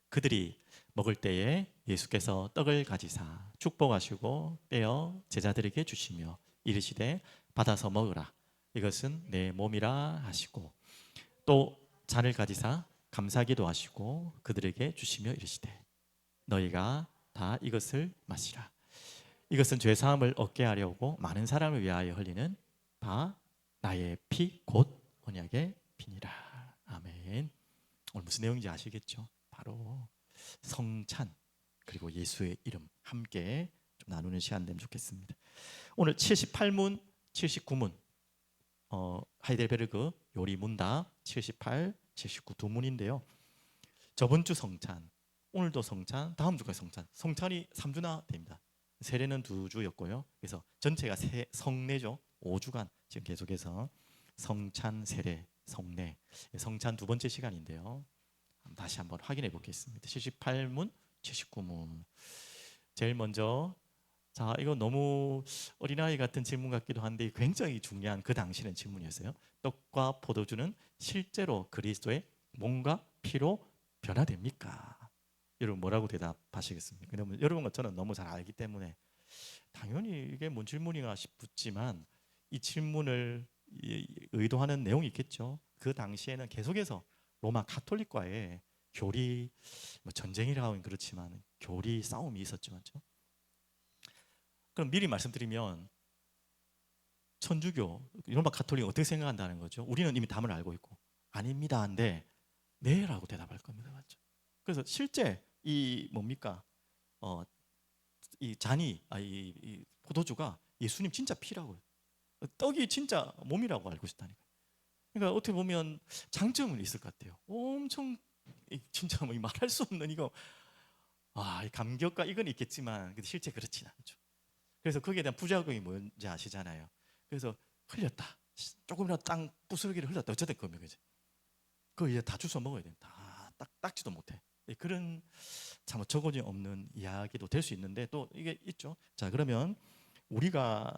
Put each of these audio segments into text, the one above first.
그들이 먹을 때에 예수께서 떡을 가지사 축복하시고 떼어 제자들에게 주시며 이르시되 받아서 먹으라 이것은 내 몸이라 하시고 또 잔을 가지사 감사기도 하시고 그들에게 주시며 이르시되 너희가 다 이것을 마시라 이것은 죄 사함을 얻게 하려고 많은 사람을 위하여 흘리는 바 나의 피 곧 언약의 피니라. 아멘. 오늘 무슨 내용인지 아시겠죠? 바로 성찬 그리고 예수의 이름 함께 좀 나누는 시간 되면 좋겠습니다. 오늘 78문, 79문 하이델베르그 요리 문답 78, 79 두 문인데요. 저번 주 성찬, 오늘도 성찬, 다음 주까지 성찬. 성찬이 3주나 됩니다. 세례는 2주였고요. 그래서 전체가 성례죠. 5주간 지금 계속해서 성찬, 세례, 성례. 성찬 두 번째 시간인데요. 다시 한번 확인해 보겠습니다. 78문, 79문. 제일 먼저 자, 이거 너무 어린아이 같은 질문 같기도 한데 굉장히 중요한 그 당시는 질문이었어요. 떡과 포도주는 실제로 그리스도의 몸과 피로 변화됩니까? 여러분 뭐라고 대답하시겠습니까? 왜냐면 여러분과 저는 너무 잘 알기 때문에 당연히 이게 뭔 질문인가 싶지만 이 질문을 의도하는 내용이 있겠죠. 그 당시에는 계속해서 로마 가톨릭과의 교리 전쟁이라고 하면 그렇지만 교리 싸움이 있었죠. 맞죠? 그럼 미리 말씀드리면 천주교, 로마 가톨릭 어떻게 생각한다는 거죠? 우리는 이미 답을 알고 있고 아닙니다. 한데 네라고 대답할 겁니다. 맞죠? 그래서 실제 이 뭡니까? 이 잔이 이 포도주가 예수님 진짜 피라고요. 떡이 진짜 몸이라고 알고 있다니까요. 그러니까 어떻게 보면 장점은 있을 것 같아요. 엄청 진짜 뭐 말할 수 없는 이거 이 감격과 이건 있겠지만 근데 실제 그렇지는 않죠. 그래서 거기에 대한 부작용이 뭔지 아시잖아요. 그래서 흘렸다. 조금이라도 땅 부스러기를 흘렸다. 어쨌든 그거면 그지. 그거 이제 다 주워 먹어야 돼. 다 닦지도 못해. 그런 참 적어지 없는 이야기도 될 수 있는데 또 이게 있죠. 자 그러면 우리가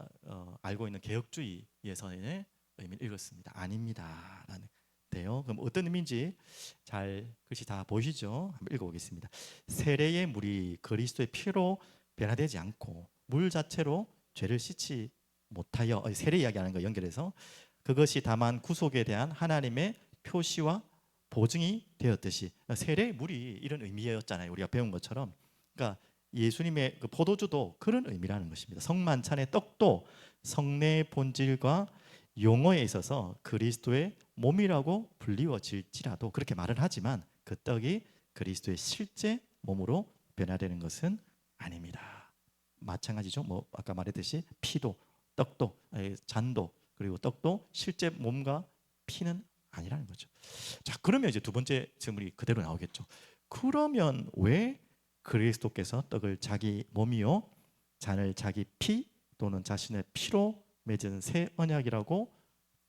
알고 있는 개혁주의에서의 의미를 읽었습니다. 아닙니다라는 데요. 그럼 어떤 의미인지 잘 글씨 다 보이시죠? 한번 읽어보겠습니다. 세례의 물이 그리스도의 피로 변화되지 않고 물 자체로 죄를 씻지 못하여 세례 이야기하는 거 연결해서 그것이 다만 구속에 대한 하나님의 표시와 보증이 되었듯이 세례의 물이 이런 의미였잖아요. 우리가 배운 것처럼. 그러니까 예수님의 그 포도주도 그런 의미라는 것입니다. 성만찬의 떡도 성례의 본질과 용어에 있어서 그리스도의 몸이라고 불리워질지라도 그렇게 말을 하지만 그 떡이 그리스도의 실제 몸으로 변화되는 것은 아닙니다. 마찬가지죠. 뭐 아까 말했듯이 피도 떡도 잔도 그리고 떡도 실제 몸과 피는 아니라는 거죠. 자, 그러면 이제 두 번째 질문이 그대로 나오겠죠. 그러면 왜 그리스도께서 떡을 자기 몸이요 잔을 자기 피 또는 자신의 피로 맺은 새 언약이라고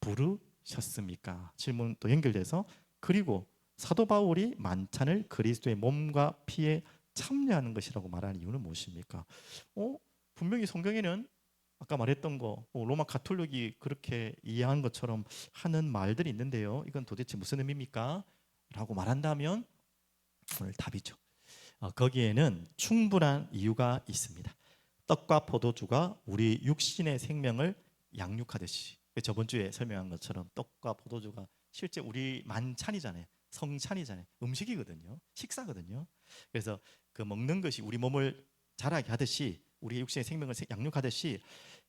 부르셨습니까? 질문 또 연결돼서 그리고 사도 바울이 만찬을 그리스도의 몸과 피에 참여하는 것이라고 말하는 이유는 무엇입니까? 분명히 성경에는 아까 말했던 거 로마 가톨릭이 그렇게 이해한 것처럼 하는 말들이 있는데요. 이건 도대체 무슨 의미입니까? 라고 말한다면 오늘 답이죠. 거기에는 충분한 이유가 있습니다. 떡과 포도주가 우리 육신의 생명을 양육하듯이 저번 주에 설명한 것처럼 떡과 포도주가 실제 우리 만찬이잖아요. 성찬이잖아요. 음식이거든요. 식사거든요. 그래서 그 먹는 것이 우리 몸을 자라게 하듯이 우리 육신의 생명을 양육하듯이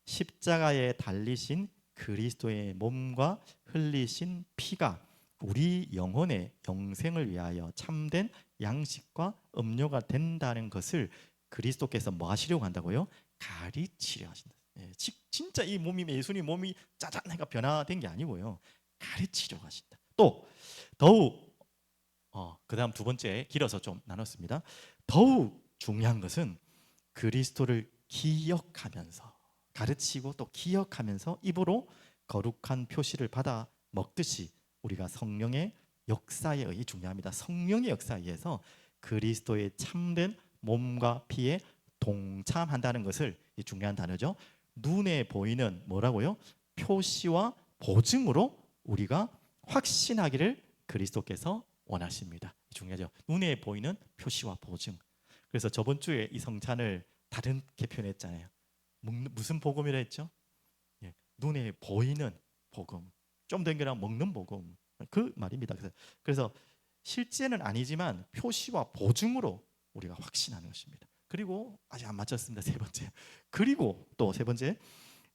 십자가에 달리신 그리스도의 몸과 흘리신 피가 우리 영혼의 영생을 위하여 참된 양식과 음료가 된다는 것을 그리스도께서 뭐 하시려고 한다고요? 가르치려 하신다. 진짜 이 몸이 예수님 몸이 짜잔 해가 변화된 게 아니고요. 가르치려고 하신다. 또 더욱 그다음 두 번째 길어서 좀 나눴습니다. 더욱 중요한 것은 그리스도를 기억하면서 가르치고 또 기억하면서 입으로 거룩한 표시를 받아 먹듯이 우리가 성령의 역사에 의해 중요합니다. 성령의 역사에 의해서 그리스도의 참된 몸과 피에 동참한다는 것을 중요한 단어죠. 눈에 보이는 뭐라고요? 표시와 보증으로 우리가 확신하기를 그리스도께서 원하십니다. 중요하죠. 눈에 보이는 표시와 보증. 그래서 저번 주에 이 성찬을 다르게 표현했잖아요. 무슨 복음이라 했죠? 예, 눈에 보이는 복음. 좀 더 연결하면 먹는 복음. 그 말입니다. 그래서 실제는 아니지만 표시와 보증으로 우리가 확신하는 것입니다. 그리고 아직 안 마쳤습니다. 세 번째. 그리고 또 세 번째,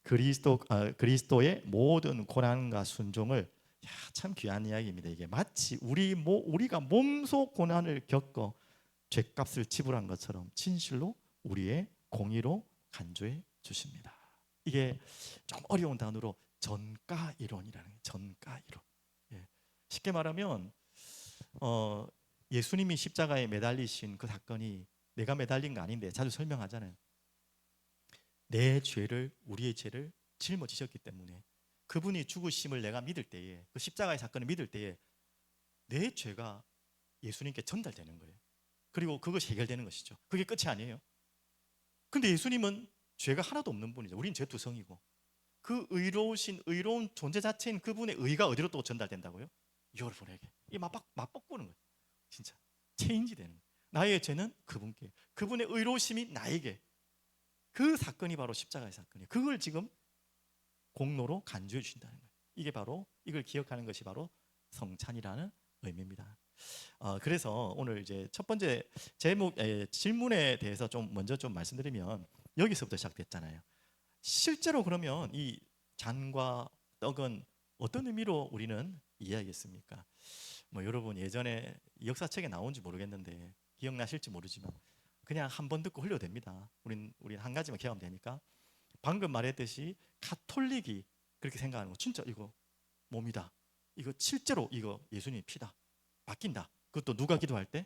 그리스도의 모든 고난과 순종을, 참 귀한 이야기입니다. 이게 마치 우리가 몸소 고난을 겪어 죄값을 지불한 것처럼 진실로 우리의 공의로 간주해 주십니다. 이게 좀 어려운 단어로 전가 이론이라는 거예요. 전가 이론. 예. 쉽게 말하면 예수님이 십자가에 매달리신 그 사건이 내가 매달린 거 아닌데 자주 설명하잖아요. 우리의 죄를 짊어지셨기 때문에 그분이 죽으심을 내가 믿을 때에, 그 십자가의 사건을 믿을 때에 내 죄가 예수님께 전달되는 거예요. 그리고 그것이 해결되는 것이죠. 그게 끝이 아니에요. 근데 예수님은 죄가 하나도 없는 분이죠. 우린 죄투성이고, 그 의로운 존재 자체인 그분의 의가 어디로 또 전달된다고요? 여러분에게. 이게 맞바꾸는 거예요. 진짜 체인지 되는 거예요. 나의 죄는 그분께, 그분의 의로우심이 나에게. 그 사건이 바로 십자가의 사건이에요. 그걸 지금 공로로 간주해 주신다는 거예요. 이게 바로, 이걸 기억하는 것이 바로 성찬이라는 의미입니다. 그래서 오늘 이제 첫 번째 질문에 대해서 먼저 말씀드리면, 여기서부터 시작됐잖아요. 실제로 그러면 이 잔과 떡은 어떤 의미로 우리는 이해하겠습니까? 여러분 예전에 역사책에 나온지 모르겠는데 기억나실지 모르지만 그냥 한 번 듣고 흘려도 됩니다. 우린 한 가지만 기억하면 되니까. 방금 말했듯이 가톨릭이 그렇게 생각하는 거, 진짜 이거 몸이다, 이거 실제로 이거 예수님의 피다, 바뀐다. 그것도 누가 기도할 때?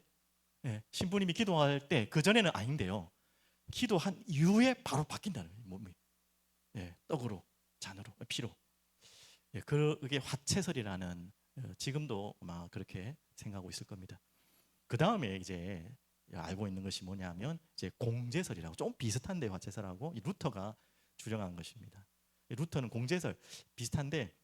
신부님이 기도할 때, 그 전에는 아닌데요. 기도한 이후에 바로 바뀐다는 거예요, 몸이. 떡으로, 잔으로, 피로. 그게 화채설이라는, 지금도 아마 그렇게 생각하고 있을 겁니다. 그 다음에 이제 알고 있는 것이 뭐냐면 이제 공제설이라고, 좀 비슷한데 화채설하고 루터가 주장한 것입니다. 루터는 공제설 비슷한데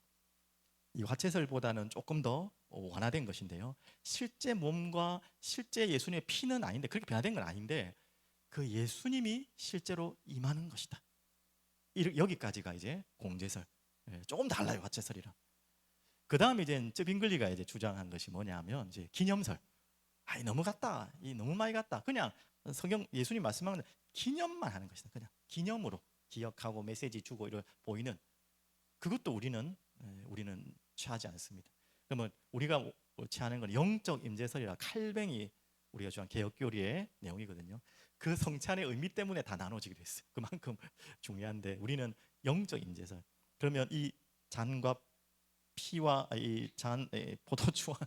이 화채설보다는 조금 더 완화된 것인데요. 실제 몸과 실제 예수님의 피는 아닌데, 그렇게 변화된 건 아닌데, 그 예수님이 실제로 임하는 것이다. 여기까지가 이제 공제설. 조금 달라요, 화채설이랑. 그 다음에 이제 쯔빙글리가 이제 주장한 것이 뭐냐면 이제 기념설. 너무 같다, 너무 많이 같다. 그냥 성경 예수님 말씀하는 기념만 하는 것이다. 그냥 기념으로 기억하고 메시지 주고 이런 보이는, 그것도 우리는 취하지 않습니다. 그러면 우리가 취하는 건 영적 임재설이라, 칼뱅이 우리가 주한 개혁교리의 내용이거든요. 그 성찬의 의미 때문에 다 나눠지기도 했어요. 그만큼 중요한데 우리는 영적 임재설. 그러면 이 잔과 피와 포도주와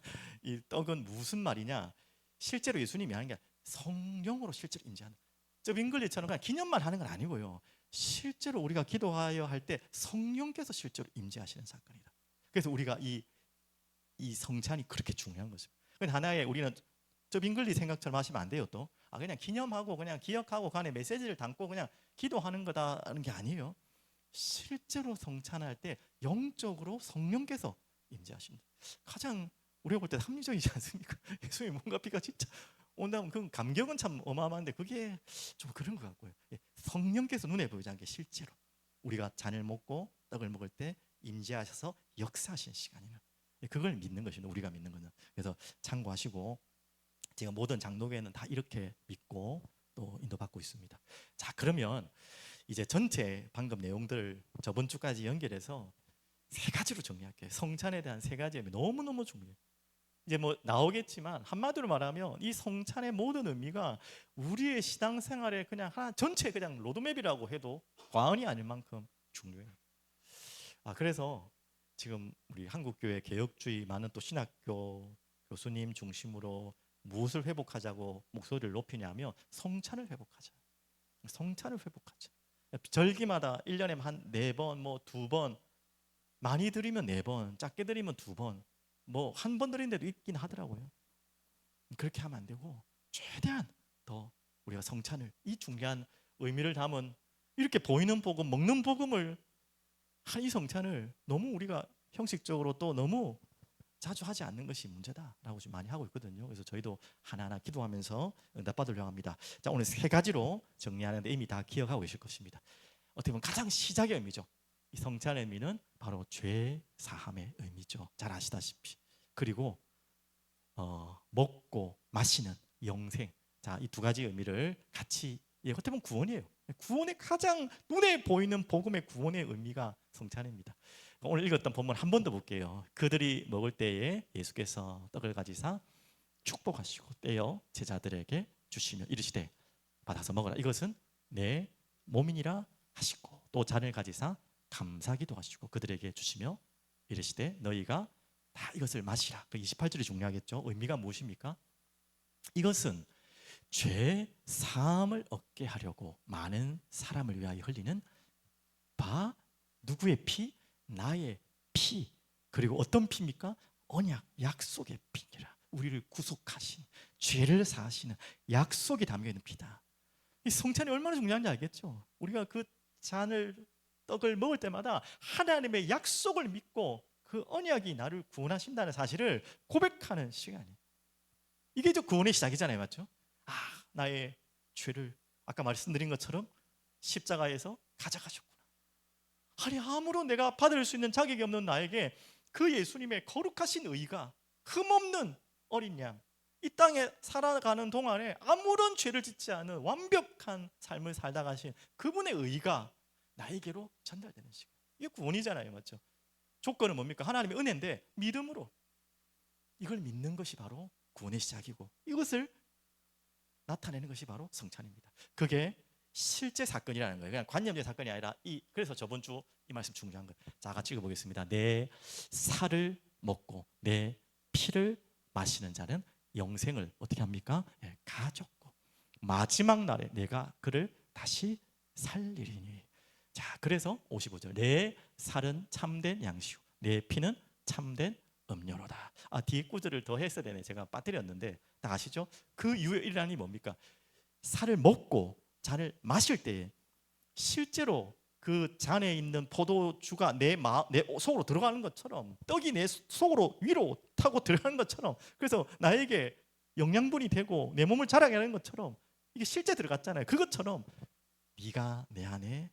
이 떡은 무슨 말이냐? 실제로 예수님이 하는 게 성령으로 실제로 임재하는. 잉글리처럼 그냥 기념만 하는 건 아니고요. 실제로 우리가 기도하여 할 때 성령께서 실제로 임재하시는 사건이다. 그래서 우리가 이 성찬이 그렇게 중요한 거죠. 하나의, 우리는 잉글리 생각처럼 하시면 안 돼요. 또 그냥 기념하고 그냥 기억하고 그 안에 메시지를 담고 그냥 기도하는 거다라는 게 아니에요. 실제로 성찬할 때 영적으로 성령께서 임재하신다. 가장 우리가 볼 때 합리적이지 않습니까? 예수의 몸과 피가 진짜 온다면 그 감격은 참 어마어마한데 그게 좀 그런 것 같고요. 성령께서 눈에 보이지 않게 실제로 우리가 잔을 먹고 떡을 먹을 때 임재하셔서 역사하시는 시간이면, 그걸 믿는 것입니다. 우리가 믿는 것은. 그래서 참고하시고, 제가 모든 장로교회는 다 이렇게 믿고 또 인도받고 있습니다. 자, 그러면 이제 전체 방금 내용들 저번 주까지 연결해서 세 가지로 정리할게요. 성찬에 대한 세 가지 의미 너무너무 중요해요. 이제 나오겠지만 한마디로 말하면 이 성찬의 모든 의미가 우리의 신앙생활에 그냥 하나 전체 그냥 로드맵이라고 해도 과언이 아닐 만큼 중요해요. 그래서 지금 우리 한국교회 개혁주의 많은 또 신학교 교수님 중심으로 무엇을 회복하자고 목소리를 높이냐면 성찬을 회복하자. 성찬을 회복하자. 절기마다 1년에 한 4번, 2번, 많이 드리면 4번, 작게 드리면 2번, 한 번 드린 데도 있긴 하더라고요. 그렇게 하면 안 되고 최대한 더 우리가 성찬을, 이 중요한 의미를 담은, 이렇게 보이는 복음, 먹는 복음을 한 이 성찬을 너무 우리가 형식적으로 또 너무 자주 하지 않는 것이 문제다라고 좀 많이 하고 있거든요. 그래서 저희도 하나하나 기도하면서 응답받으려고 합니다. 자, 오늘 세 가지로 정리하는데 이미 다 기억하고 계실 것입니다. 어떻게 보면 가장 시작의 의미죠. 이 성찬의 의미는 바로 죄 사함의 의미죠. 잘 아시다시피. 그리고 먹고 마시는 영생. 자, 이 두 가지 의미를 같이, 어떻게 보면 구원이에요. 구원의 가장 눈에 보이는 복음의 구원의 의미가 성찬입니다. 오늘 읽었던 본문 한 번 더 볼게요. 그들이 먹을 때에 예수께서 떡을 가지사 축복하시고 떼어 제자들에게 주시며 이르시되 받아서 먹으라. 이것은 내 몸이니라 하시고 또 잔을 가지사 감사기도 하시고 그들에게 주시며 이르시되 너희가 다 이것을 마시라. 그 28절이 중요하겠죠. 의미가 무엇입니까? 이것은 죄 사함을 얻게 하려고 많은 사람을 위하여 흘리는 바 누구의 피? 나의 피. 그리고 어떤 피입니까? 언약, 약속의 피니라. 우리를 구속하신, 죄를 사하시는 약속이 담겨있는 피다. 이 성찬이 얼마나 중요한지 알겠죠? 우리가 그 잔을, 떡을 먹을 때마다 하나님의 약속을 믿고 그 언약이 나를 구원하신다는 사실을 고백하는 시간이에요. 이게 이제 구원의 시작이잖아요, 맞죠? 나의 죄를 아까 말씀드린 것처럼 십자가에서 가져가셨구나. 아니, 아무런 내가 받을 수 있는 자격이 없는 나에게 그 예수님의 거룩하신 의가, 흠없는 어린 양, 이 땅에 살아가는 동안에 아무런 죄를 짓지 않은 완벽한 삶을 살다 가신 그분의 의가 나에게로 전달되는 시간. 이게 구원이잖아요, 맞죠? 조건은 뭡니까? 하나님의 은혜인데 믿음으로, 이걸 믿는 것이 바로 구원의 시작이고 이것을 나타내는 것이 바로 성찬입니다. 그게 실제 사건이라는 거예요. 그냥 관념적 사건이 아니라 그래서 저번 주 이 말씀 중요한 거예요. 자, 같이 읽어보겠습니다. 내 살을 먹고 내 피를 마시는 자는 영생을 어떻게 합니까? 가졌고 마지막 날에 내가 그를 다시 살리리니. 자, 그래서 55절 내 살은 참된 양시요 내 피는 참된 음료로다. 뒤에 구절을 더 했어야 되네. 제가 빠뜨렸는데 다 아시죠? 그 유일한이 뭡니까? 살을 먹고 잔을 마실 때 실제로 그 잔에 있는 포도주가 내 속으로 들어가는 것처럼, 떡이 내 속으로 위로 타고 들어가는 것처럼, 그래서 나에게 영양분이 되고 내 몸을 자라게 하는 것처럼 이게 실제 들어갔잖아요. 그것처럼 네가 내 안에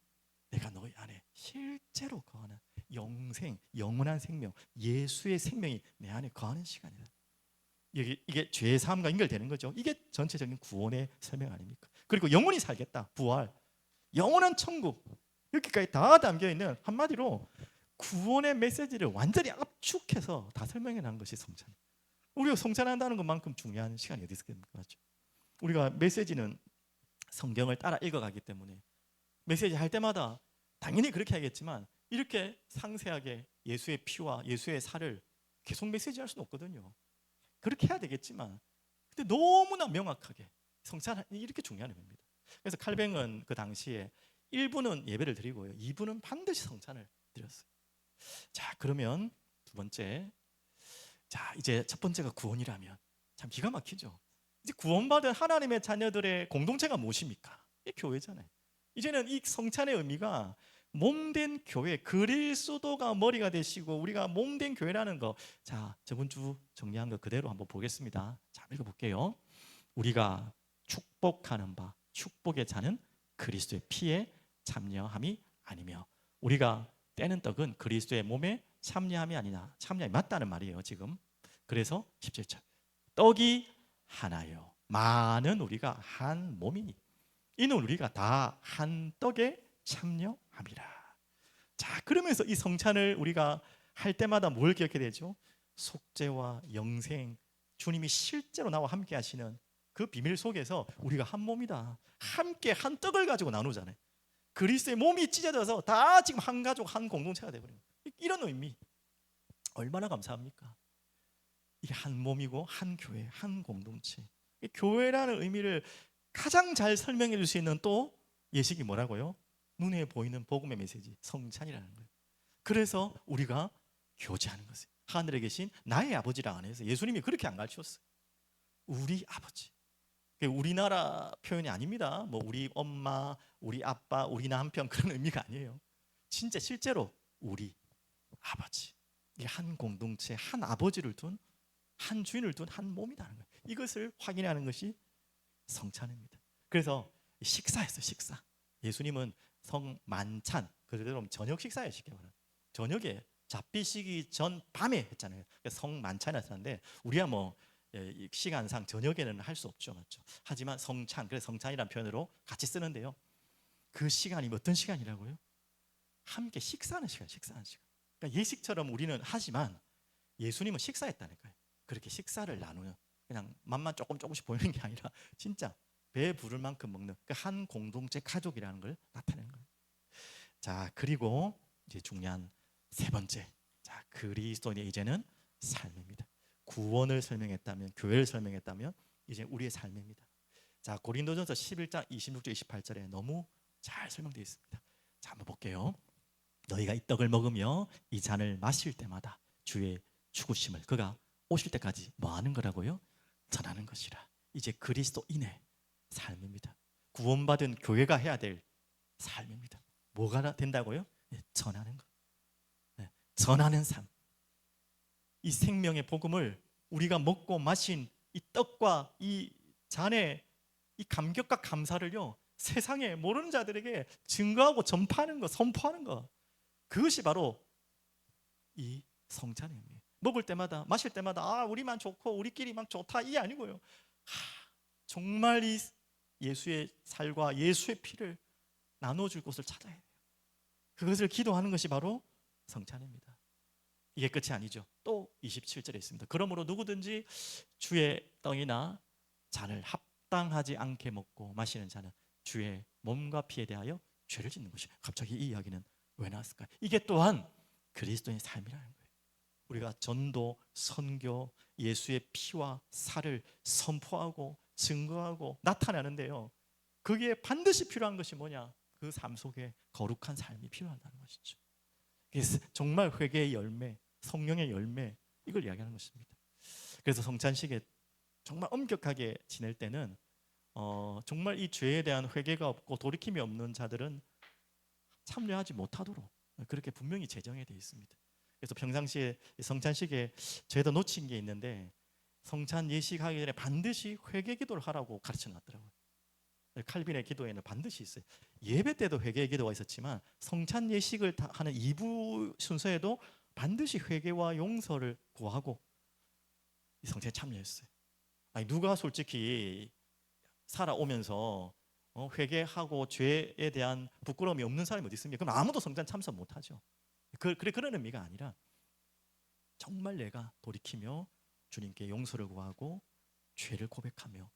내가 너희 안에 실제로 거하는 영생, 영원한 생명, 예수의 생명이 내 안에 거하는 시간이다. 이게 죄의 사함과 연결되는 거죠. 이게 전체적인 구원의 설명 아닙니까? 그리고 영원히 살겠다, 부활, 영원한 천국, 여기까지 다 담겨있는, 한마디로 구원의 메시지를 완전히 압축해서 다 설명해 놓은 것이 성찬. 우리가 성찬한다는 것만큼 중요한 시간이 어디 있겠습니까? 맞죠? 우리가 메시지는 성경을 따라 읽어가기 때문에 메시지 할 때마다 당연히 그렇게 하겠지만 이렇게 상세하게 예수의 피와 예수의 살을 계속 메시지할 수는 없거든요. 그렇게 해야 되겠지만 근데 너무나 명확하게 성찬이 이렇게 중요한 의미입니다. 그래서 칼뱅은 그 당시에 1부는 예배를 드리고요, 2부는 반드시 성찬을 드렸어요. 자, 그러면 두 번째, 자, 이제 첫 번째가 구원이라면 참 기가 막히죠. 이제 구원받은 하나님의 자녀들의 공동체가 무엇입니까? 이게 교회잖아요. 이제는 이 성찬의 의미가 몸된 교회, 그리스도가 머리가 되시고 우리가 몸된 교회라는 거. 자, 저번 주 정리한 거 그대로 한번 보겠습니다. 자, 읽어볼게요. 우리가 축복하는 바 축복의 자는 그리스도의 피에 참여함이 아니며 우리가 떼는 떡은 그리스도의 몸에 참여함이 아니냐. 참여함이 맞다는 말이에요 지금. 그래서 17절 떡이 하나요 많은 우리가 한 몸이니 이는 우리가 다 한 떡에 참여함이라. 자, 그러면서 이 성찬을 우리가 할 때마다 뭘 기억해야 되죠? 속죄와 영생, 주님이 실제로 나와 함께 하시는 그 비밀 속에서 우리가 한 몸이다, 함께 한 떡을 가지고 나누잖아요. 그리스도의 몸이 찢어져서 다 지금 한 가족, 한 공동체가 되어버린 거예요. 이런 의미 얼마나 감사합니까? 이게 한 몸이고 한 교회, 한 공동체. 교회라는 의미를 가장 잘 설명해 줄 수 있는 또 예식이 뭐라고요? 눈에 보이는 복음의 메시지, 성찬이라는 거예요. 그래서 우리가 교제하는 것이에요. 하늘에 계신 나의 아버지라 안 해서 예수님이 그렇게 안 가르쳤어요. 우리 아버지. 우리나라 표현이 아닙니다. 뭐 우리 엄마, 우리 아빠, 우리 남편 그런 의미가 아니에요. 진짜 실제로 우리 아버지. 이게 한 공동체, 한 아버지를 둔, 한 주인을 둔 한 몸이라는 거예요. 이것을 확인하는 것이 성찬입니다. 그래서 식사였어요. 식사. 예수님은 성만찬, 그대로 저녁 식사에 쉽게 말하는, 저녁에 잡히시기 전 밤에 했잖아요. 성만찬이었는데 우리가 뭐 시간상 저녁에는 할 수 없죠, 맞죠? 하지만 성찬, 그래서 성찬이라는 표현으로 같이 쓰는데요. 그 시간이 어떤 시간이라고요? 함께 식사하는 시간, 식사하는 시간. 그러니까 예식처럼 우리는 하지만 예수님은 식사했다니까요. 그렇게 식사를 나누는, 그냥 맛만 조금씩 보이는 게 아니라 진짜 배 부를 만큼 먹는 그 한 공동체 가족이라는 걸 나타내는 거예요. 자, 그리고 이제 중요한 세 번째, 자, 그리스도인의 이제는 삶입니다. 구원을 설명했다면, 교회를 설명했다면 이제 우리의 삶입니다. 자, 고린도전서 11장 26절 28절에 너무 잘 설명되어 있습니다. 자, 한번 볼게요. 너희가 이 떡을 먹으며 이 잔을 마실 때마다 주의 죽으심을 그가 오실 때까지 뭐 하는 거라고요? 전하는 것이라. 이제 그리스도인의 삶입니다. 구원받은 교회가 해야 될 삶입니다. 뭐가 된다고요? 네, 전하는 것. 네, 전하는 삶. 이 생명의 복음을 우리가 먹고 마신 이 떡과 이 잔의 이 감격과 감사를요, 세상에 모르는 자들에게 증거하고 전파하는 것, 선포하는 것, 그것이 바로 이 성찬입니다. 먹을 때마다 마실 때마다 아, 우리만 좋고 우리끼리만 좋다, 이 아니고요. 정말 이 예수의 살과 예수의 피를 나눠줄 곳을 찾아야 돼요. 그것을 기도하는 것이 바로 성찬입니다. 이게 끝이 아니죠. 또 27절에 있습니다. 그러므로 누구든지 주의 떡이나 잔을 합당하지 않게 먹고 마시는 자는 주의 몸과 피에 대하여 죄를 짓는 것이. 갑자기 이 이야기는 왜 나왔을까요? 이게 또한 그리스도의 삶이라는 거예요. 우리가 전도, 선교, 예수의 피와 살을 선포하고 증거하고 나타내는데요, 거기에 반드시 필요한 것이 뭐냐? 그 삶 속에 거룩한 삶이 필요하다는 것이죠. 그래서 정말 회개의 열매, 성령의 열매, 이걸 이야기하는 것입니다. 그래서 성찬식에 정말 엄격하게 지낼 때는 정말 이 죄에 대한 회개가 없고 돌이킴이 없는 자들은 참여하지 못하도록 그렇게 분명히 제정이 되어 있습니다. 그래서 평상시에 성찬식에 저희도 놓친 게 있는데, 성찬 예식하기 전에 반드시 회개 기도를 하라고 가르쳐 놨더라고요. 칼빈의 기도에는 반드시 있어요. 예배 때도 회개 기도가 있었지만 성찬 예식을 하는 2부 순서에도 반드시 회개와 용서를 구하고 이 성찬에 참여했어요. 아니, 누가 솔직히 살아오면서 회개하고 죄에 대한 부끄러움이 없는 사람이 어디 있습니까? 그럼 아무도 성찬 참석 못하죠. 그런 의미가 아니라 정말 내가 돌이키며 주님께 용서를 구하고 죄를 고백하며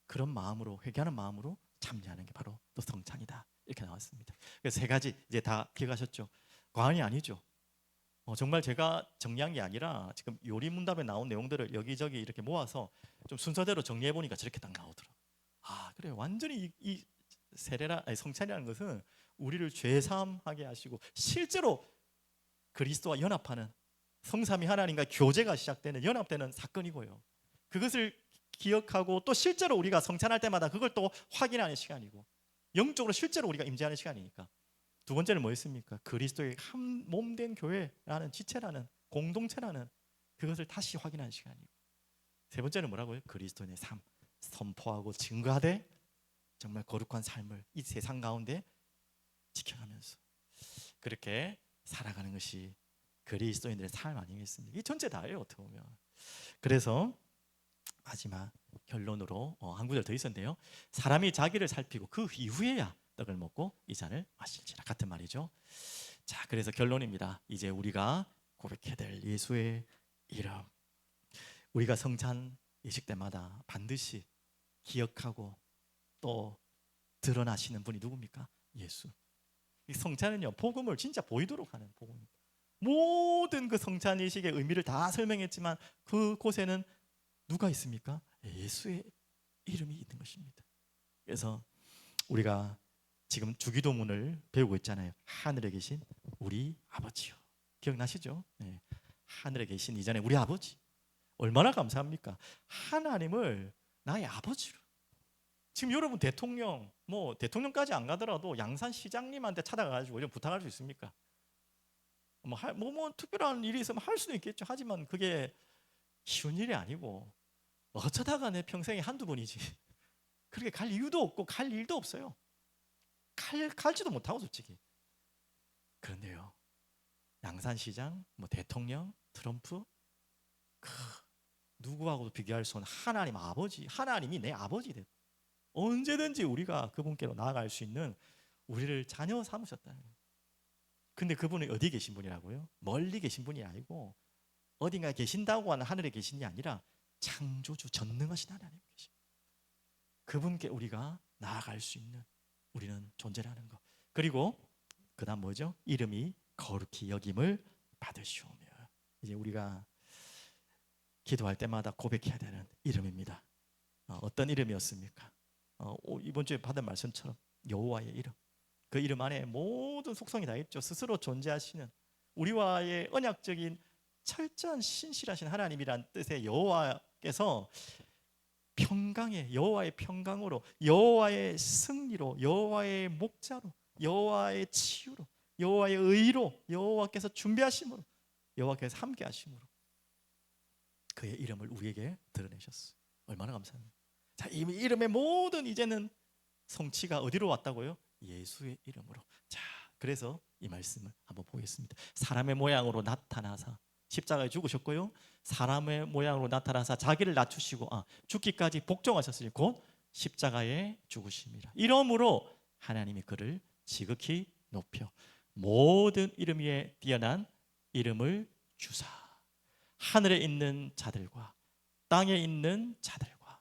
그런 마음으로, 회개하는 마음으로 참여하는 게 바로 또 성찬이다, 이렇게 나왔습니다. 그래서 세 가지 이제 다 기억하셨죠? 과언이 아니죠. 정말 제가 정리한 게 아니라 지금 요리문답에 나온 내용들을 여기저기 이렇게 모아서 좀 순서대로 정리해 보니까 저렇게 딱 나오더라고요. 아, 그래요. 완전히 이 성찬이라는 것은 우리를 죄사함하게 하시고 실제로 그리스도와 연합하는, 성삼위 하나님과 교제가 시작되는, 연합되는 사건이고요. 그것을 기억하고 또 실제로 우리가 성찬할 때마다 그걸 또 확인하는 시간이고, 영적으로 실제로 우리가 임재하는 시간이니까. 두 번째는 뭐였습니까? 그리스도의 한 몸된 교회라는, 지체라는, 공동체라는 그것을 다시 확인하는 시간이고, 세 번째는 뭐라고요? 그리스도인의 삶, 선포하고 증거하되 정말 거룩한 삶을 이 세상 가운데 지켜가면서 그렇게 살아가는 것이 그리스도인들의 삶 아니겠습니까? 이 전체 다예요, 어떻게 보면. 그래서 마지막 결론으로 한 구절 더 있었는데요. 사람이 자기를 살피고 그 이후에야 떡을 먹고 이 잔을 마실지라, 같은 말이죠. 자, 그래서 결론입니다. 이제 우리가 고백해야 될 예수의 이름, 우리가 성찬 예식 때마다 반드시 기억하고 또 드러나시는 분이 누굽니까? 예수. 이 성찬은요, 복음을 진짜 보이도록 하는 복음입니다. 모든 그 성찬 예식의 의미를 다 설명했지만 그곳에는 누가 있습니까? 예수의 이름이 있는 것입니다. 그래서 우리가 지금 주기도문을 배우고 있잖아요. 하늘에 계신 우리 아버지요. 기억나시죠? 네. 하늘에 계신 이전에 우리 아버지. 얼마나 감사합니까? 하나님을 나의 아버지로. 지금 여러분 대통령, 뭐 대통령까지 안 가더라도 양산시장님한테 찾아가가지고 좀 부탁할 수 있습니까? 뭐 특별한 일이 있으면 할 수도 있겠죠. 하지만 그게 쉬운 일이 아니고 어쩌다가 내 평생에 한두 번이지. 그렇게 갈 이유도 없고 갈 일도 없어요. 갈지도 못하고 솔직히. 그런데요, 양산시장, 뭐 대통령, 트럼프, 그 누구하고도 비교할 수 없는 하나님 아버지, 하나님이 내 아버지 됐. 언제든지 우리가 그분께로 나아갈 수 있는 우리를 자녀 삼으셨다. 근데 그분이 어디 계신 분이라고요? 멀리 계신 분이 아니고 어딘가에 계신다고 하는 하늘에 계신 게 아니라 창조주 전능하신 하나님 계신. 그분께 우리가 나아갈 수 있는 우리는 존재라는 것. 그리고 그다음 뭐죠? 이름이 거룩히 여김을 받으시오며. 이제 우리가 기도할 때마다 고백해야 되는 이름입니다. 어떤 이름이었습니까? 이번 주에 받은 말씀처럼 여호와의 이름. 그 이름 안에 모든 속성이 다 있죠. 스스로 존재하시는 우리와의 언약적인 철저한 신실하신 하나님이란 뜻의 여호와께서 평강의 여호와의 평강으로, 여호와의 승리로, 여호와의 목자로, 여호와의 치유로, 여호와의 의로, 여호와께서 준비하심으로, 여호와께서 함께 하심으로 그의 이름을 우리에게 드러내셨어요. 얼마나 감사합니다. 자, 이 이름의 모든 이제는 성취가 어디로 왔다고요? 예수의 이름으로. 자, 그래서 이 말씀을 한번 보겠습니다. 사람의 모양으로 나타나사 십자가에 죽으셨고요, 사람의 모양으로 나타나사 자기를 낮추시고 죽기까지 복종하셨으니 곧 십자가에 죽으십니다. 이러므로 하나님이 그를 지극히 높여 모든 이름 위에 뛰어난 이름을 주사 하늘에 있는 자들과 땅에 있는 자들과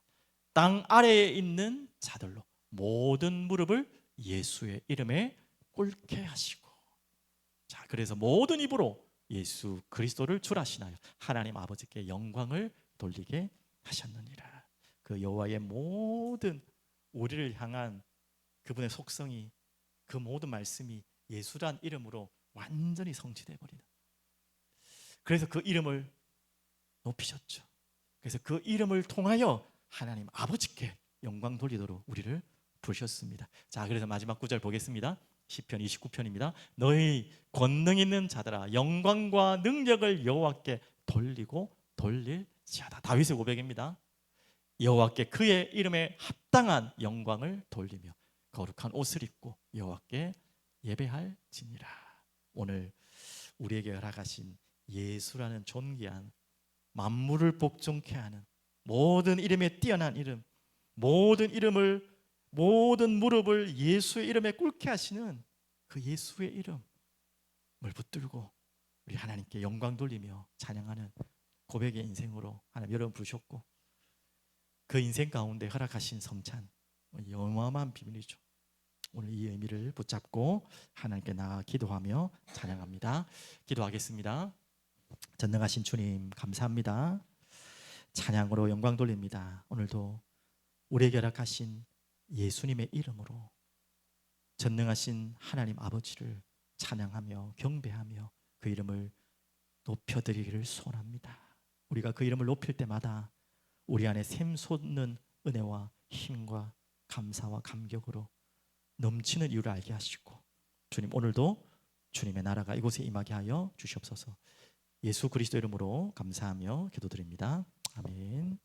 땅 아래에 있는 자들로 모든 무릎을 예수의 이름에 꿇게 하시고. 자, 그래서 모든 입으로 예수 그리스도를 주라시나요 하나님 아버지께 영광을 돌리게 하셨느니라. 그 여호와의 모든 우리를 향한 그분의 속성이, 그 모든 말씀이 예수란 이름으로 완전히 성취되어 버리는. 그래서 그 이름을 높이셨죠. 그래서 그 이름을 통하여 하나님 아버지께 영광 돌리도록 우리를 부르셨습니다. 자, 그래서 마지막 구절 보겠습니다. 시편 29편입니다. 너희 권능 있는 자들아 영광과 능력을 여호와께 돌리고 돌릴지어다. 다윗의 고백입니다. 여호와께 그의 이름에 합당한 영광을 돌리며 거룩한 옷을 입고 여호와께 예배할지니라. 오늘 우리에게 허락하신 예수라는 존귀한 만물을 복종케 하는 모든 이름에 뛰어난 이름, 모든 무릎을 예수의 이름에 꿇게 하시는 그 예수의 이름을 붙들고 우리 하나님께 영광 돌리며 찬양하는 고백의 인생으로 하나님 여러분 부르셨고, 그 인생 가운데 허락하신 성찬 어마어마한 비밀이죠. 오늘 이 의미를 붙잡고 하나님께 나아 기도하며 찬양합니다. 기도하겠습니다. 전능하신 주님 감사합니다. 찬양으로 영광 돌립니다. 오늘도 우리에게 허락하신 예수님의 이름으로 전능하신 하나님 아버지를 찬양하며 경배하며 그 이름을 높여드리기를 소원합니다. 우리가 그 이름을 높일 때마다 우리 안에 샘솟는 은혜와 힘과 감사와 감격으로 넘치는 이유를 알게 하시고, 주님 오늘도 주님의 나라가 이곳에 임하게 하여 주시옵소서. 예수 그리스도 이름으로 감사하며 기도드립니다. 아멘.